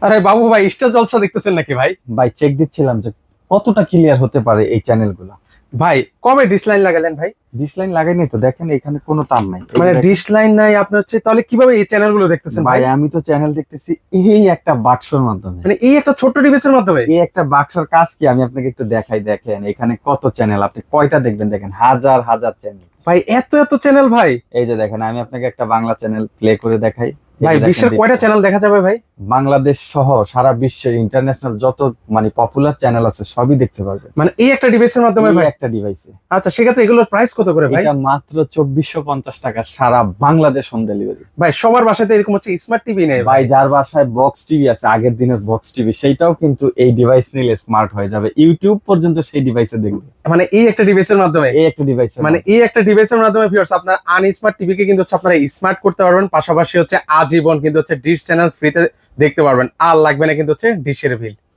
আরে বাবু ভাই, স্টার জলসা দেখতেছেন নাকি ভাই? ভাই চেক দিচ্ছিলাম যে কতটা ক্লিয়ার হতে পারে এই চ্যানেলগুলো। ভাই কবে ডিশ লাইন লাগালেন ভাই? ডিশ লাইন লাগাইনি তো, দেখেন এখানে কোনো তার নাই। এই মানে দেখেন। ডিশ লাইন নাই আপনি হচ্ছে, তাহলে কিভাবে এই চ্যানেলগুলো দেখতেছেন ভাই ভাই? আমি তো চ্যানেল দেখতেছি এই একটা বাক্সর মাধ্যমে। মানে এই একটা ছোট্ট ডিভাইসের মাধ্যমে? এই একটা বাক্সর কাজ কি আমি আপনাকে একটু দেখাই, দেখেন এখানে কত চ্যানেল, আপনি কয়টা দেখবেন, দেখেন হাজার হাজার চ্যানেল। ভাই এত এত চ্যানেল ভাই? এই যে দেখেন, আমি আপনাকে একটা বাংলা চ্যানেল প্লে করে দেখাই। এই ভাই যে দেখেন, বিশ্বের কয়টা চ্যানেল দেখা যাবে ভাই? বাংলাদেশ সহ সারা বিশ্বের ইন্টারন্যাশনাল যত মানে পপুলার চ্যানেল আছে সবই দেখতে পারবেন মানে এই একটা ডিভাইসের মাধ্যমে এই ভাই? একটা ডিভাইসে। আচ্ছা, সেক্ষেত্রে এগুলোর প্রাইস কত করে ভাই? এটা মাত্র 2450 টাকা, সারা বাংলাদেশ হোম ডেলিভারি। ভাই সবার বাসাতে এরকম হচ্ছে স্মার্ট টিভি নেই ভাই যার বাসায় বক্স টিভি আছে, আগের দিনের বক্স টিভি, সেইটাও কিন্তু এই ডিভাইস নিলে স্মার্ট হয়ে যাবে, ইউটিউব পর্যন্ত সেই ডিভাইসে দেখবে। মানে এই একটা ডিভাইসের মাধ্যমে? এই একটা ডিভাইসে মানে এই একটা ডিভাইসের মাধ্যমে ভিউয়ার্স আপনার আনস্মার্ট টিভি কে কিন্তু হচ্ছে আপনারা স্মার্ট করতে পারবেন, পাশাপাশি হচ্ছে আজীবন কিন্তু হচ্ছে ডিশ চ্যানেল ফ্রিতে দেখতে পারবেন, আর লাগবে না কিন্তু হচ্ছে ডিশের বিল।